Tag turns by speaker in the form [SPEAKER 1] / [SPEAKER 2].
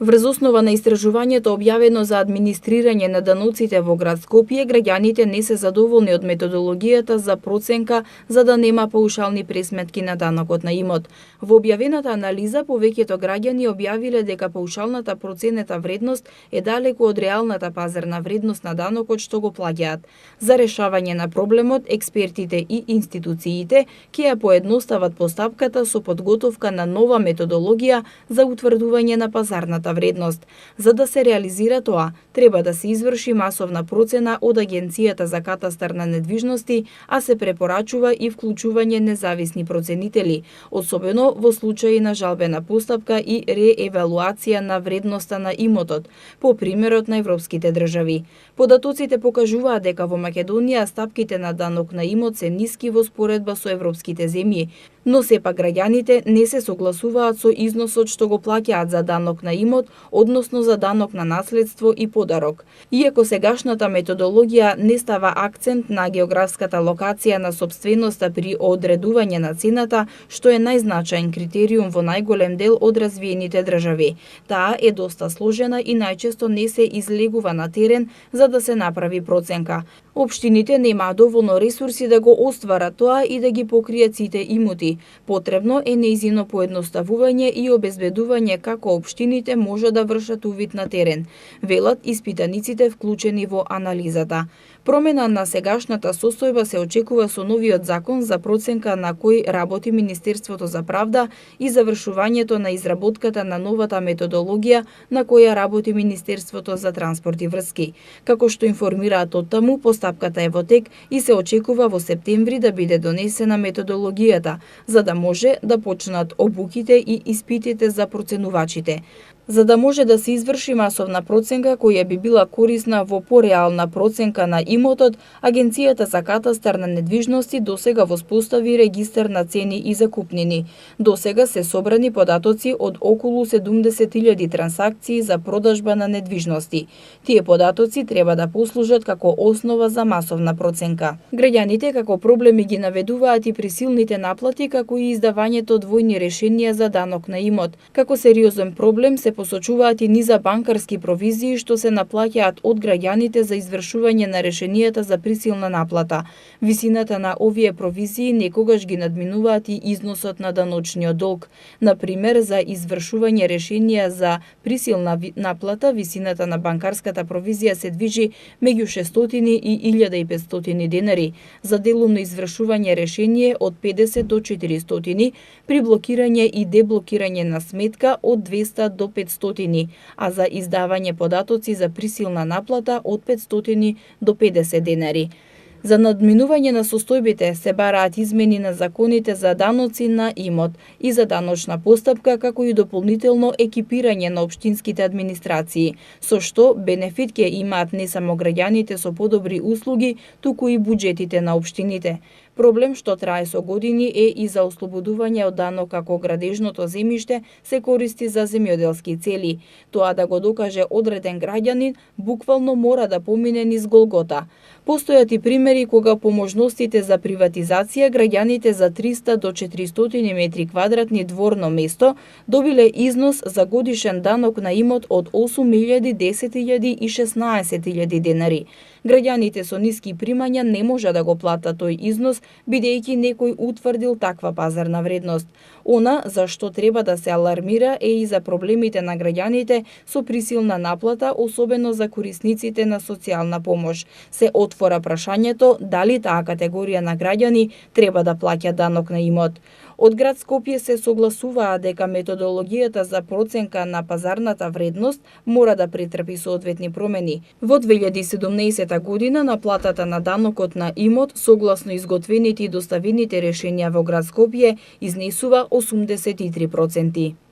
[SPEAKER 1] Врз основа на истражувањето објавено за администрирање на даноците во град Скопје, граѓаните не се задоволни од методологијата за проценка за да нема паушални пресметки на данокот на имот. Во објавената анализа, повеќето граѓани објавиле дека паушалната проценета вредност е далеку од реалната пазарна вредност на данокот што го плаќаат. За решавање на проблемот, експертите и институциите ќе ја поедностават постапката со подготовка на нова методологија за утврдување на пазарната вредност. За да се реализира тоа, треба да се изврши масовна процена од Агенцијата за катастар на недвижности, а се препорачува и вклучување независни проценители, особено во случаи на жалбена постапка и реевалуација на вредноста на имотот, по примерот на европските држави. Податоците покажуваат дека во Македонија стапките на данок на имот се ниски во споредба со европските земји, но сепак граѓаните не се согласуваат со износот што го плаќаат за данок на имот, односно за данок на наследство и подарок. Иако сегашната методологија не става акцент на географската локација на сопственоста при одредување на цената, што е најзначаен критериум во најголем дел од развиените држави. Таа е доста сложена и најчесто не се излегува на терен за да се направи проценка. Општините немаат доволно ресурси да го остварат тоа и да ги покријат сите имоти. Потребно е нејзино поедноставување и обезбедување како општините може да вршат увид на терен, велат испитаниците вклучени во анализата. Промена на сегашната состојба се очекува со новиот закон за проценка на кој работи Министерството за правда и завршувањето на изработката на новата методологија на која работи Министерството за транспорт и врски. Како што информираат од таму, постапката е во тек и се очекува во септември да биде донесена методологијата, за да може да почнат обуките и испитите за проценувачите. За да може да се изврши масовна проценка која би била корисна во пореална проценка на имотот, Агенцијата за катастар на недвижности досега воспостави регистар на цени и закупнини. Досега се собрани податоци од околу 70.000 трансакции за продажба на недвижности. Тие податоци треба да послужат како основа за масовна проценка. Граѓаните како проблеми ги наведуваат и присилните наплати, како и издавањето двојни решенија за данок на имот. Како сериозен проблем се посочуваат и низа банкарски провизии што се наплаќаат од граѓаните за извршување на решенијата за присилна наплата. Висината на овие провизии некогаш ги надминуваат и износот на даночниот долг. Например, за извршување решенија за присилна наплата, висината на банкарската провизија се движи меѓу 600 и 1500 денари, за делумно извршување решение од 50 до 400, при блокирање и деблокирање на сметка од 200 до 500, а за издавање податоци за присилна наплата од 500 до 50 денари. За надминување на состојбите се бараат измени на законите за даноци на имот и за даночна постапка, како и дополнително екипирање на општинските администрации, со што бенефит ќе имаат не само граѓаните со подобри услуги, туку и буџетите на општините. Проблем што трае со години е и за ослободување од данок ако градежното земјиште се користи за земјоделски цели. Тоа да го докаже одреден граѓанин, буквално мора да помине низ Голгота. Постојат и примери кога по можностите за приватизација граѓаните за 300 до 400 метри квадратни дворно место добиле износ за годишен данок на имот од 8.000, 10.000 и 16.000 денари. Граѓаните со ниски примања не може да го платат тој износ, бидејќи некој утврдил таква пазарна вредност. Она за што треба да се алармира е и за проблемите на граѓаните со присилна наплата, особено за корисниците на социјална помош. Се отвора прашањето дали таа категорија на граѓани треба да плаќа данок на имот. Од град Скопје се согласуваа дека методологијата за проценка на пазарната вредност мора да претрпи соодветни промени. Во 2017 година наплатата на данокот на имот, согласно изготвените и доставените решенија во град Скопје, изнесува 83%.